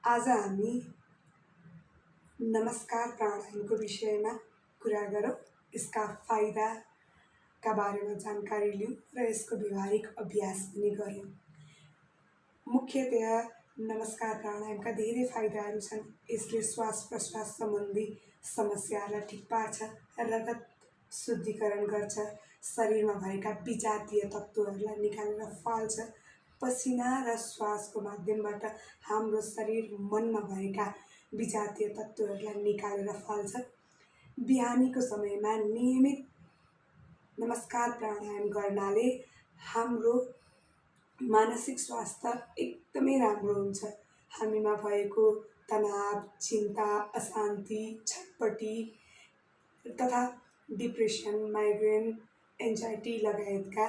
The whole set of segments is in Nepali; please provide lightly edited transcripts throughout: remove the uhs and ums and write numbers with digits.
आज हामी नमस्कार प्राणायामको विषयमा कुरा गरौँ। यसका फाइदाका बारेमा जानकारी लिऊँ र यसको व्यवहारिक अभ्यास पनि गरौँ। मुख्यतया नमस्कार प्राणायामका धेरै फाइदाहरू छन्। यसले श्वास प्रश्वास सम्बन्धी समस्याहरूलाई ठिक पार्छ, रगत शुद्धिकरण गर्छ, शरीरमा भएका विजातीय तत्त्वहरूलाई निकालेर फाल्छ, पसिना र श्वासको माध्यमबाट हाम्रो शरीर मनमा भएका विजातीय तत्त्वहरूलाई निकालेर फाल्छ। बिहानीको समयमा नियमित नमस्कार प्राणायाम गर्नाले हाम्रो मानसिक स्वास्थ्य एकदमै राम्रो हुन्छ। हामीमा भएको तनाव, चिन्ता, अशान्ति, छटपटी तथा डिप्रेसन, माइग्रेन, एन्जाइटी लगायतका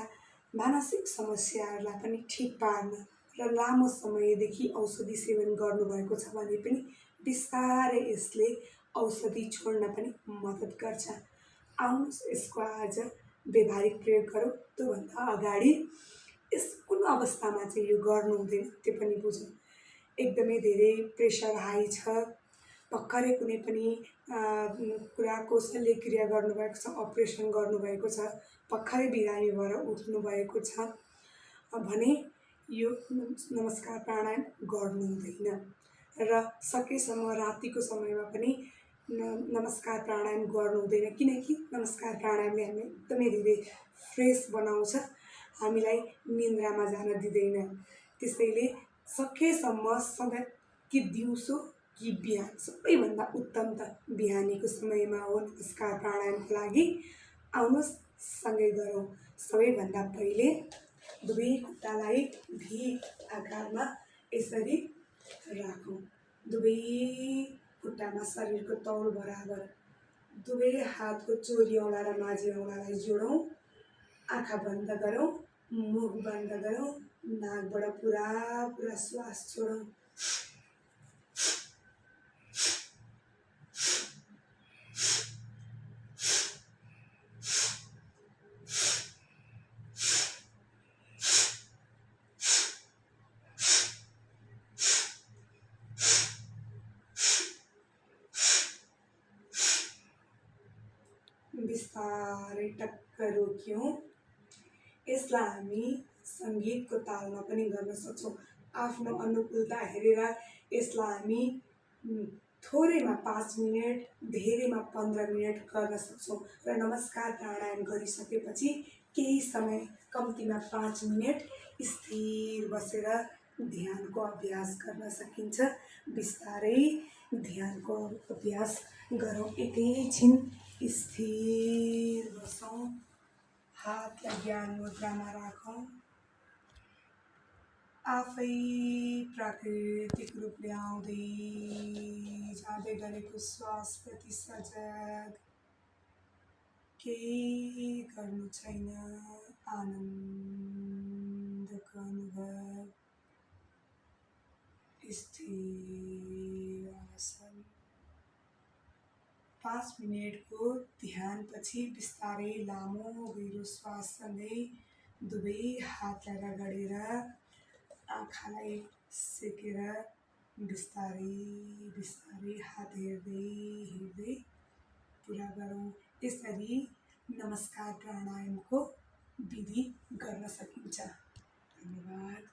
मानसिक समस्याहरूलाई पनि ठिक पार्न र लामो समयदेखि औषधि सेवन गर्नुभएको छ भने पनि बिस्तारै यसले औषधि छोड्न पनि मद्दत गर्छ। आउनुहोस् यसको आज व्यवहारिक प्रयोग गरौँ। त्योभन्दा अगाडि यस कुन अवस्थामा चाहिँ यो गर्नु हुँदैन त्यो पनि बुझौँ। एकदमै धेरै प्रेसर हाई छ, भर्खरै कुनै पनि कुराको शल्यक्रिया गर्नुभएको छ, अपरेसन गर्नुभएको छ, भर्खरै बिरामी भएर उठ्नुभएको छ भने यो नमस्कार प्राणायाम गर्नु हुँदैन र सकेसम्म रातिको समयमा पनि नमस्कार प्राणायाम गर्नु हुँदैन। किनकि नमस्कार प्राणायामले हामी एकदमै धेरै फ्रेस बनाउँछ, हामीलाई निन्द्रामा जान दिँदैन। त्यसैले सकेसम्म सधैँ कि दिउँसो कि बिहान, सबैभन्दा उत्तम त बिहानीको समयमा हो नमस्कार प्राणायामको लागि। आउनुहोस् सँगै गरौँ। सबैभन्दा पहिले दुवै खुट्टालाई भी आकारमा यसरी राखौँ। दुवै खुट्टामा शरीरको तौल बराबर दुवै हातको चोरी औँला र माझी औँलालाई जोडौँ। आँखा बन्द गरौँ, मुख बन्द गरौँ, नाकबाट पुरा श्वास छोडौँ। बिस्तारै टक्क रोक्यौँ। यसलाई हामी सङ्गीतको तालमा पनि गर्न सक्छौँ। आफ्नो अनुकूलता हेरेर यसलाई हामी थोरैमा 5 मिनट, धेरैमा 15 मिनट गर्न सक्छौँ र नमस्कार प्राणायाम गरिसकेपछि केही समय, कम्तीमा 5 मिनट स्थिर बसेर ध्यानको अभ्यास गर्न सकिन्छ। बिस्तारै ध्यानको अभ्यास गरौँ। एकैछिन स्थिर बसौँ, हातलाई ज्ञान मुद्रामा राखौँ। आफै प्राकृतिक रूपले आउँदै जाँदै गरेको श्वासप्रति सजग, केही गर्नु छैन, आनन्दको अनुभव, स्थिर आसन। 5 मिनटको ध्यानपछि बिस्तारै लामो गहिरो श्वाससँगै दुवै हातलाई रगडेर आँखालाई सेकेर बिस्तारै हात हेर्दै पुरा गरौँ। यसरी नमस्कार प्राणायामको विधि गर्न सकिन्छ। धन्यवाद।